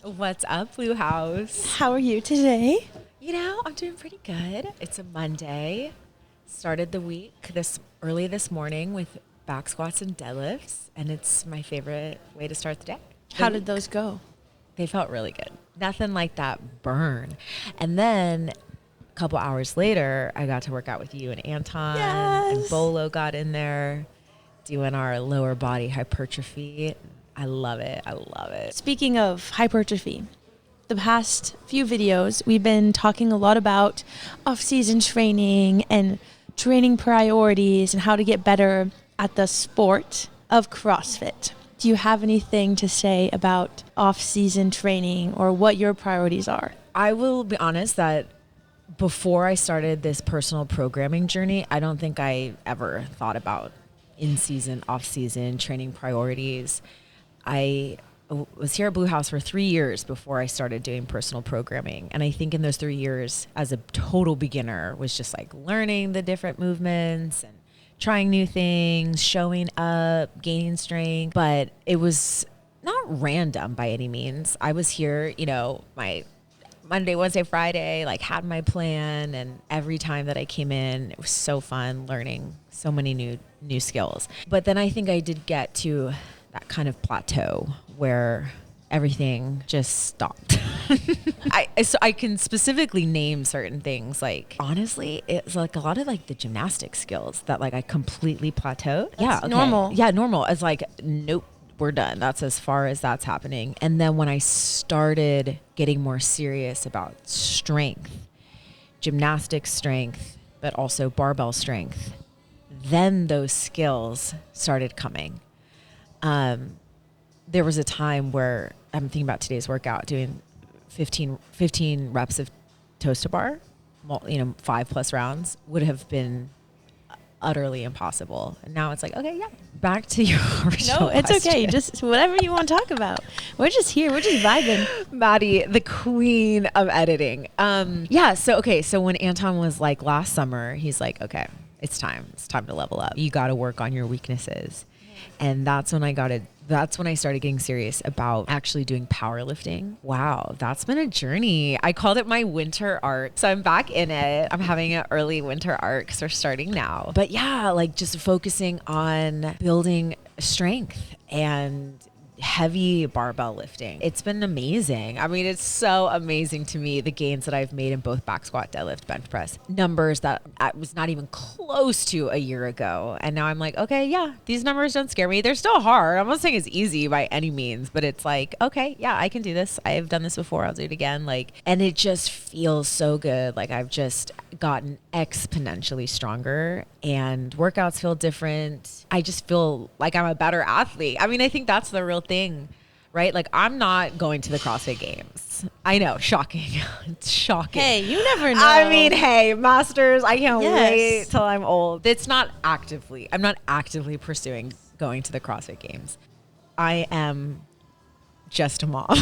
What's up, Blue House? How are you today? I'm doing pretty good. It's a Monday. Started the week early this morning with back squats and deadlifts, and it's my favorite way to start the day. How did those go? They felt really good. Nothing like that burn. And then a couple hours later, I got to work out with you and Anton. Yes. And Bolo got in there doing our lower body hypertrophy. I love it. I love it. Speaking of hypertrophy, the past few videos, we've been talking a lot about off-season training and training priorities and how to get better at the sport of CrossFit. Do you have anything to say about off-season training or what your priorities are? I will be honest that before I started this personal programming journey, I don't think I ever thought about in-season, off-season training priorities. I was here at Blue House for 3 years before I started doing personal programming. And I think in those 3 years, as a total beginner, was just like learning the different movements and trying new things, showing up, gaining strength. But it was not random by any means. I was here, my Monday, Wednesday, Friday, had my plan. And every time that I came in, it was so fun learning so many new skills. But then I think I did get to that kind of plateau where everything just stopped. So I can specifically name certain things. Honestly, it's a lot of the gymnastic skills that I completely plateaued. Normal. Yeah, normal. It's nope, we're done. That's as far as that's happening. And then when I started getting more serious about strength, gymnastic strength, but also barbell strength, then those skills started coming. There was a time where I'm thinking about today's workout, doing 15 reps of toes to bar, 5+ rounds would have been utterly impossible. And now it's okay, yeah, back to your original No, it's question. okay. Just whatever you want to talk about. We're just here. We're just vibing. Maddie, the queen of editing. So when Anton was last summer, he's okay, it's time to level up. You got to work on your weaknesses. And that's when I started getting serious about actually doing powerlifting. Wow, that's been a journey. I called it my winter arc. So I'm back in it. I'm having an early winter arc because we're starting now. But yeah, just focusing on building strength and heavy barbell lifting. It's been amazing. I mean, it's so amazing to me, the gains that I've made in both back squat, deadlift, bench press, numbers that I was not even close to a year ago. And now I'm okay, yeah, these numbers don't scare me. They're still hard. I'm not saying it's easy by any means, but it's okay, yeah, I can do this. I've done this before. I'll do it again. And it just feels so good. I've just gotten exponentially stronger and workouts feel different. I just feel like I'm a better athlete. I mean, I think that's the real thing, right? I'm not going to the CrossFit Games. I know, shocking. It's shocking. Hey, you never know. I mean, hey, masters, I can't Yes. wait till I'm old. I'm not actively pursuing going to the CrossFit Games. I am just a mom.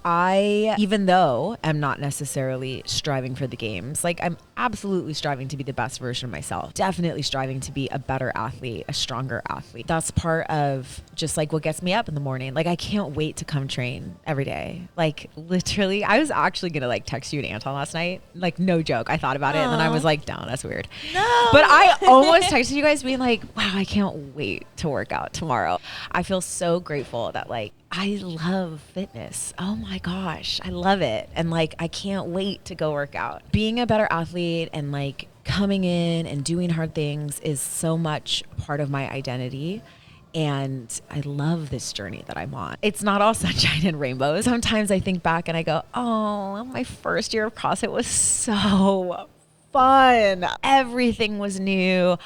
Even though I'm not necessarily striving for the games, I'm absolutely striving to be the best version of myself. Definitely striving to be a better athlete, a stronger athlete. That's part of just what gets me up in the morning. I can't wait to come train every day. Literally, I was actually gonna text you and Anton last night. No joke. I thought about it and then I was no, that's weird. No. But I almost texted you guys being wow, I can't wait to work out tomorrow. I feel so grateful that I love fitness. Oh my gosh, I love it. And I can't wait to go work out. Being a better athlete and coming in and doing hard things is so much part of my identity. And I love this journey that I'm on. It's not all sunshine and rainbows. Sometimes I think back and I go, oh, my first year of CrossFit was so fun. Everything was new.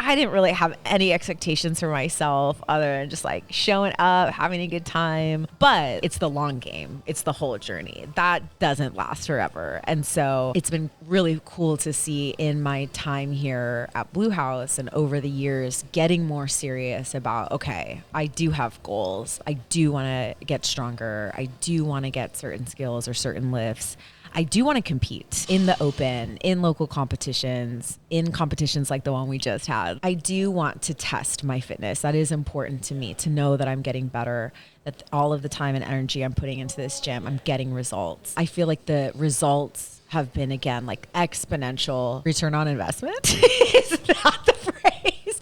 I didn't really have any expectations for myself other than just showing up, having a good time. But it's the long game. It's the whole journey. That doesn't last forever. And so it's been really cool to see in my time here at Blue House and over the years getting more serious about, okay, I do have goals. I do want to get stronger. I do want to get certain skills or certain lifts. I do want to compete in the open, in local competitions, in competitions like the one we just had. I do want to test my fitness. That is important to me, to know that I'm getting better, that all of the time and energy I'm putting into this gym, I'm getting results. I feel like the results have been, again, like exponential return on investment. Is that the phrase?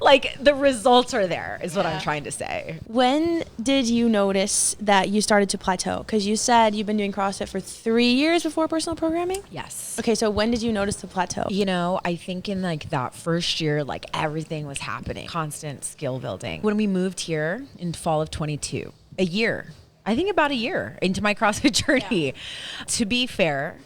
Like the results are there is what I'm trying to say. When did you notice that you started to plateau? Because you said you've been doing CrossFit for 3 years before personal programming? Yes. Okay, so when did you notice the plateau? You know, I think in like that first year, like everything was happening, constant skill building. When we moved here in fall of 22, a year, I think about a year into my CrossFit journey. Yeah. To be fair,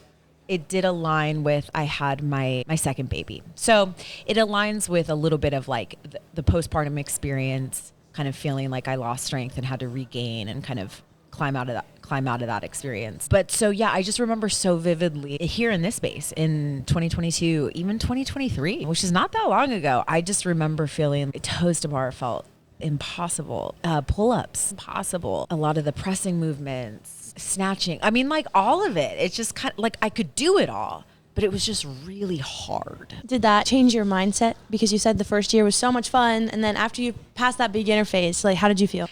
it did align with, I had my second baby. So it aligns with a little bit of like the postpartum experience, kind of feeling like I lost strength and had to regain and kind of climb out of that experience. But so, yeah, I just remember so vividly here in this space in 2022, even 2023, which is not that long ago. I just remember feeling toes to bar felt impossible. Pull-ups, impossible. A lot of the pressing movements, snatching. I mean, like all of it. It's just kind of like I could do it all, but it was just really hard. Did that change your mindset? Because you said the first year was so much fun, and then after you passed that beginner phase, like how did you feel?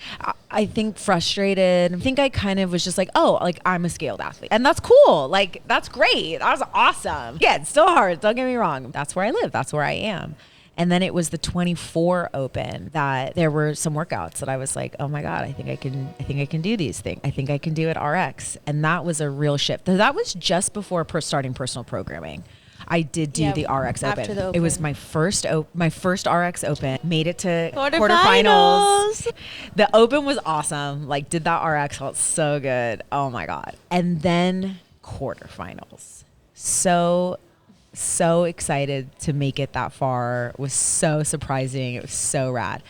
I think frustrated. I think I kind of was just like, oh, like I'm a scaled athlete. And that's cool. Like that's great. That was awesome. Yeah, it's still hard. Don't get me wrong. That's where I live. That's where I am. And then it was the 24 open that there were some workouts that I was like, oh my God, I think I can do these things. I think I can do it RX. And that was a real shift. That was just before starting personal programming. I did do the RX open. It was my first RX open. Made it to quarterfinals. The open was awesome. Like did that RX, felt so good. Oh my God. And then quarterfinals. So excited to make it that far. It was so surprising. It was so rad.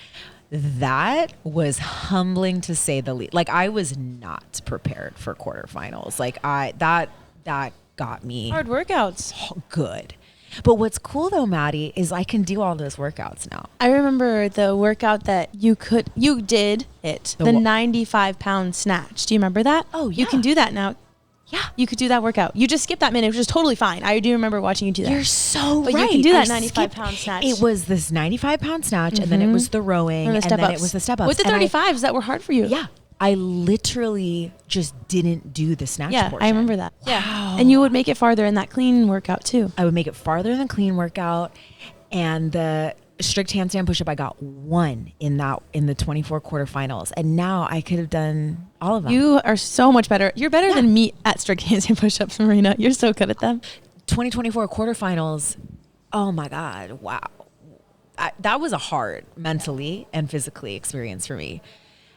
That was humbling to say the least. Like I was not prepared for quarterfinals. Like that got me hard workouts. Good. But what's cool though, Maddie, is I can do all those workouts now. I remember the workout that you did it. The 95-pound snatch. Do you remember that? Oh yeah. You can do that now. Yeah. You could do that workout. You just skipped that minute, which is totally fine. I do remember watching you do that. You're so but right. You can do that 95-pound snatch. It was this 95-pound snatch, and then it was the rowing, and then it was the step-ups. With the 35s that were hard for you. Yeah. I literally just didn't do the snatch portion. I remember that. Wow. Yeah. And you would make it farther in that clean workout, too. I would make it farther in the clean workout, and the strict handstand push-up, I got 1 in the 24 quarterfinals, and now I could have done all of them. You are so much better. You're better than me at strict handstand push-ups, Marina. You're so good at them. 2024 quarterfinals, oh my God, wow. That was a hard mentally and physically experience for me.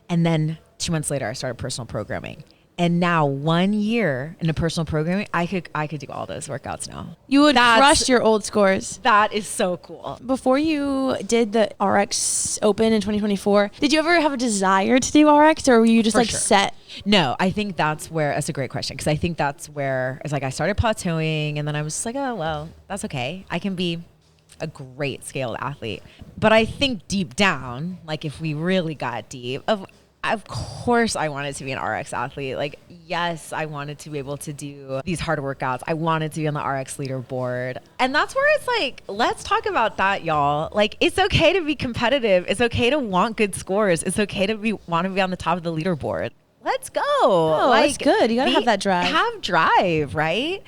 And then 2 months later, I started personal programming. And now 1 year into personal programming, I could do all those workouts now. You would crush your old scores. That is so cool. Before you did the RX Open in 2024, did you ever have a desire to do RX, or were you just set? No, I think that's a great question. Because I think that's where it's like I started plateauing, and then I was just like, oh, well, that's okay. I can be a great scaled athlete. But I think deep down, like if we really got deep, of course I wanted to be an RX athlete. Like, yes, I wanted to be able to do these hard workouts. I wanted to be on the RX leaderboard. And that's where it's like, let's talk about that, y'all. Like, it's okay to be competitive. It's okay to want good scores. It's okay to want to be on the top of the leaderboard. Let's go. Oh, that's good. You got to have that drive. Have drive, right?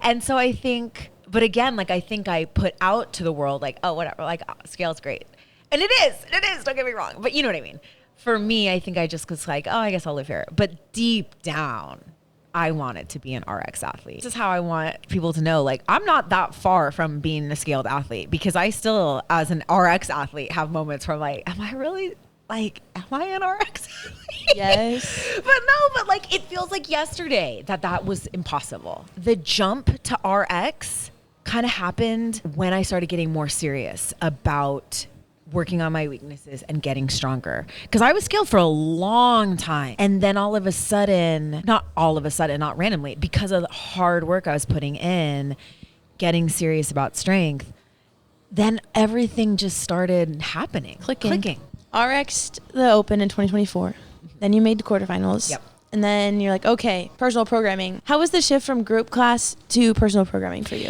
And so I think, but again, like I think I put out to the world like, oh, whatever, like scale's great. And it is, don't get me wrong. But you know what I mean? For me, I think I just was like, oh, I guess I'll live here. But deep down, I wanted to be an RX athlete. This is how I want people to know, like, I'm not that far from being a scaled athlete, because I still, as an RX athlete, have moments where I'm like, am I really, like, am I an RX athlete? Yes. but like, it feels like yesterday that was impossible. The jump to RX kind of happened when I started getting more serious about working on my weaknesses and getting stronger. Because I was scaled for a long time. And then all of a sudden, not randomly, because of the hard work I was putting in, getting serious about strength, then everything just started happening. Clicking. RX the Open in 2024. Then you made the quarterfinals. Yep. and then you're like, okay, personal programming. How was the shift from group class to personal programming for you?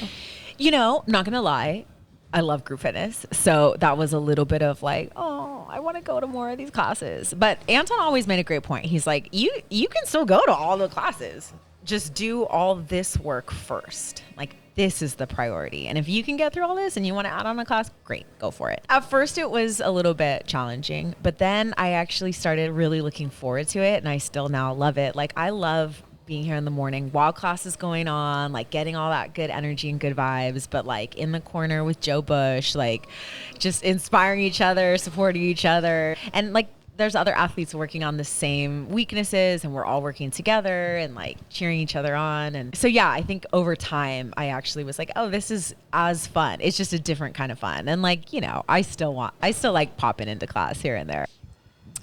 You know, not gonna lie, I love group fitness. So that was a little bit of like, oh, I want to go to more of these classes. But Anton always made a great point. He's like, you can still go to all the classes. Just do all this work first. Like, this is the priority. And if you can get through all this and you want to add on a class, great, go for it. At first it was a little bit challenging, but then I actually started really looking forward to it, and I still now love it. Like, I love being here in the morning while class is going on, like getting all that good energy and good vibes, but like in the corner with Joe Bush, like just inspiring each other, supporting each other. And like, there's other athletes working on the same weaknesses, and we're all working together and like cheering each other on. And so, yeah, I think over time I actually was like, oh, this is as fun. It's just a different kind of fun. And like, you know, I still like popping into class here and there.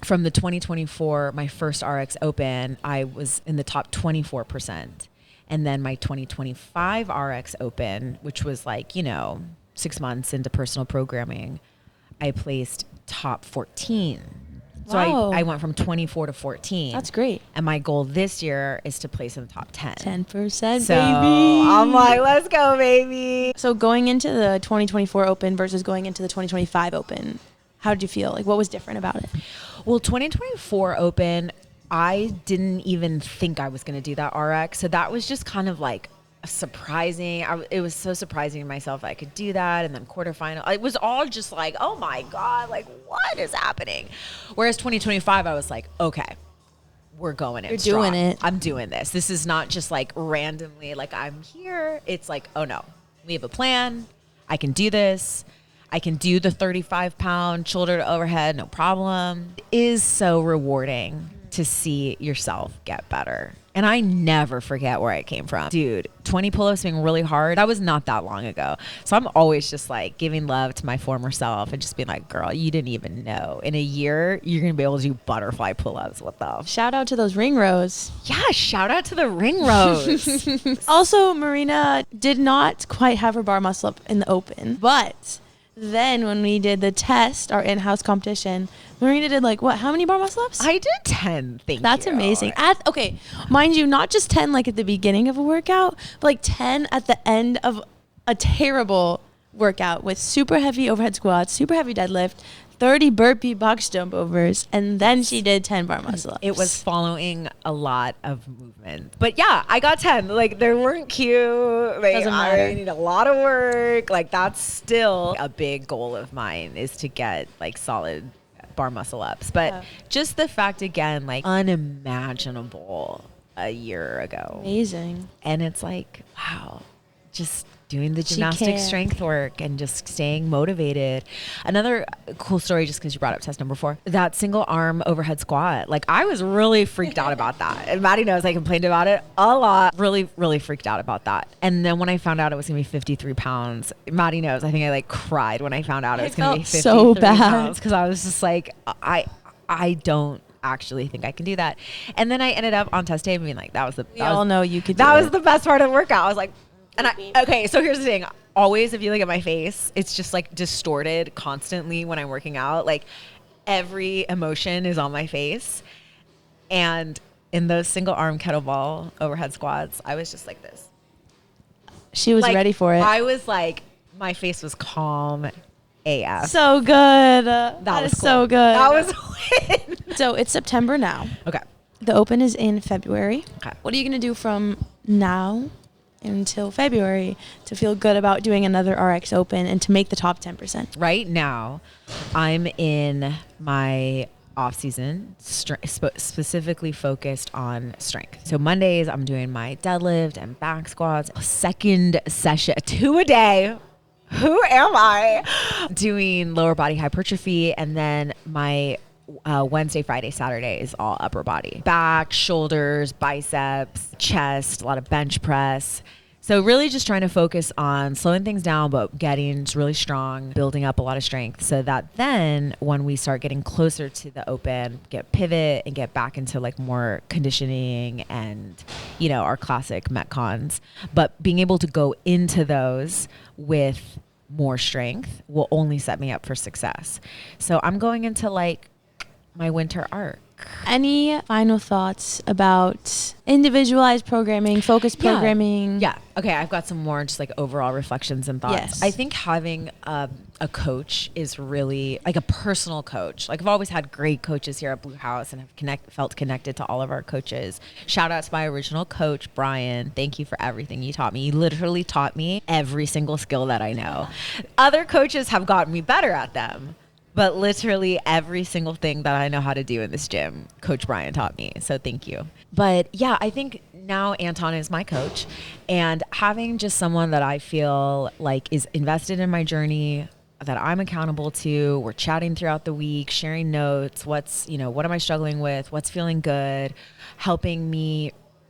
From the 2024, my first RX Open, I was in the top 24%. And then my 2025 RX Open, which was like, you know, 6 months into personal programming, I placed top 14. So Wow. I went from 24 to 14. That's great. And my goal this year is to place in the top 10. 10%, So baby. I'm like, let's go, baby. So going into the 2024 Open versus going into the 2025 Open, how did you feel? Like, what was different about it? Well, 2024 Open, I didn't even think I was going to do that RX. So that was just kind of like surprising. It was so surprising to myself that I could do that. And then quarterfinal, it was all just like, oh my God, like what is happening? Whereas 2025, I was like, okay, we're going in. You're strong. doing it. I'm doing this. This is not just like randomly like I'm here. It's like, oh no, we have a plan. I can do this. I can do the 35-pound shoulder to overhead, no problem. It is so rewarding to see yourself get better. And I never forget where I came from. Dude, 20 pull-ups being really hard, that was not that long ago. So I'm always just like giving love to my former self and just being like, girl, you didn't even know. In a year, you're going to be able to do butterfly pull-ups. What the? Shout out to those ring rows. Yeah, shout out to the ring rows. Also, Marina did not quite have her bar muscle up in the Open, but then when we did the test, our in-house competition, Marina did like what? How many bar muscle ups? I did 10. That's amazing. Okay, mind you, not just 10 like at the beginning of a workout, but like 10 at the end of a terrible workout with super heavy overhead squats, super heavy deadlift, 30 burpee box jump overs, and then she did 10 bar muscle ups. It was following a lot of movement. But yeah, I got 10. Like, they weren't cute. Like, Doesn't matter. I need a lot of work. Like, that's still a big goal of mine, is to get like solid bar muscle ups. But just the fact, again, like unimaginable a year ago. Amazing. And it's like, wow, just doing the She gymnastic can. strength work and just staying motivated. Another cool story, just because you brought up test number 4, that single arm overhead squat. Like, I was really freaked out about that. And Maddie knows I complained about it a lot. Really, really freaked out about that. And then when I found out it was going to be 53 pounds, Maddie knows, I think I like cried when I found out it was going to be 53 so bad. pounds. Because I was just like, I don't actually think I can do that. And then I ended up on test day being like, We all know you could do that it. was the best part of the workout. I was like, okay, so here's the thing. Always, if you look at my face, it's just like distorted constantly when I'm working out. Like, every emotion is on my face. And in those single arm kettlebell overhead squats, I was just like this. She was Like, ready for it. I was like, my face was calm AF. So good. That was is cool. so good. That was a win. So it's September now. Okay. The Open is in February. Okay. What are you going to do from now until February to feel good about doing another RX Open and to make the top 10%? Right now, I'm in my off season, specifically focused on strength. So Mondays, I'm doing my deadlift and back squats. Second session, 2 a day. Who am I? Doing lower body hypertrophy, and then my Wednesday, Friday, Saturday is all upper body. Back, shoulders, biceps, chest, a lot of bench press. So really just trying to focus on slowing things down, but getting really strong, building up a lot of strength, so that then when we start getting closer to the Open, get pivot and get back into like more conditioning and, you know, our classic Metcons. But being able to go into those with more strength will only set me up for success. So I'm going into like my winter art. Any final thoughts about individualized programming, focused programming? Yeah. Okay. I've got some more just like overall reflections and thoughts. Yes. I think having a coach is really like a personal coach. Like I've always had great coaches here at Blue House and have felt connected to all of our coaches. Shout out to my original coach, Brian. Thank you for everything you taught me. You literally taught me every single skill that I know. Other coaches have gotten me better at them. But literally every single thing that I know how to do in this gym, Coach Brian taught me. So thank you. But yeah, I think now Anton is my coach, and having just someone that I feel like is invested in my journey, that I'm accountable to. We're chatting throughout the week, sharing notes. What am I struggling with? What's feeling good? Helping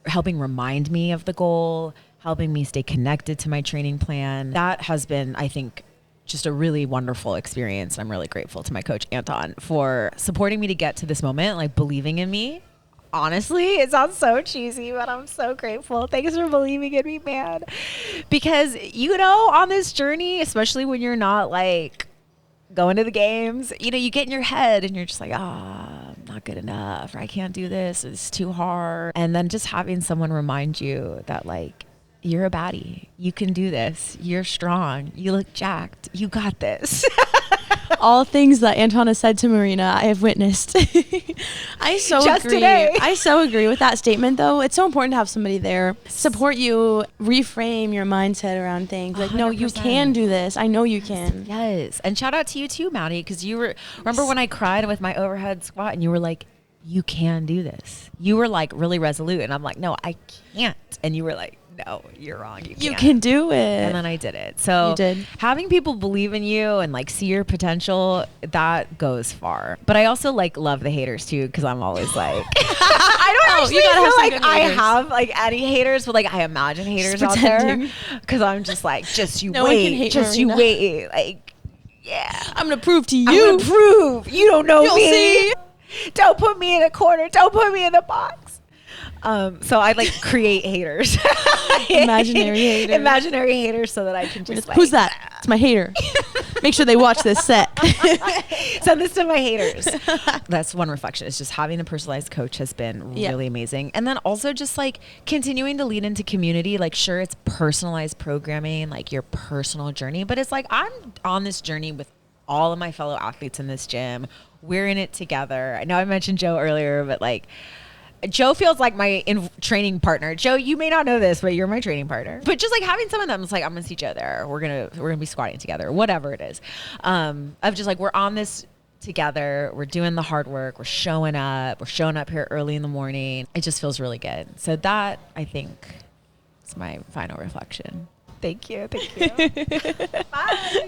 remind me of the goal, helping me stay connected to my training plan. That has been, I think, just a really wonderful experience. I'm really grateful to my coach, Anton, for supporting me to get to this moment, like believing in me. Honestly, it sounds so cheesy, but I'm so grateful. Thanks for believing in me, man. Because, on this journey, especially when you're not like going to the games, you get in your head and you're just like, I'm not good enough, or I can't do this, it's too hard. And then just having someone remind you that like, you're a baddie. You can do this. You're strong. You look jacked. You got this. All things that Anton has said to Marina, I have witnessed. I so Just agree. today. I so agree with that statement, though. It's so important to have somebody there, support you, reframe your mindset around things. Like, 100%. No, you can do this. I know you can. Yes. And shout out to you too, Maddie, because remember when I cried with my overhead squat and you were like, you can do this. You were like really resolute. And I'm like, no, I can't. And you were like, no, you're wrong. You can do it. And then I did it. So you did. Having people believe in you and like see your potential, that goes far. But I also like love the haters too, because I'm always like, I don't actually feel like I have like any haters, but like I imagine haters out there, because I'm just like, you wait. Like, yeah. I'm going to prove to you. I'm going to prove. You don't know You'll me. See. Don't put me in a corner. Don't put me in the box. So I like create haters. Imaginary haters so that I can just Who's that? It's my hater. Make sure they watch this set. Send this to my haters. That's one reflection. It's just having a personalized coach has been really amazing. And then also just like continuing to lead into community. Like sure, it's personalized programming, like your personal journey, but it's like I'm on this journey with all of my fellow athletes in this gym. We're in it together. I know I mentioned Joe earlier, but like Joe feels like my training partner. Joe, you may not know this, but you're my training partner. But just like having some of them, it's like I'm gonna see Joe there. We're gonna be squatting together, whatever it is. Of just like we're on this together. We're doing the hard work. We're showing up. We're showing up here early in the morning. It just feels really good. So that I think is my final reflection. Thank you. Bye.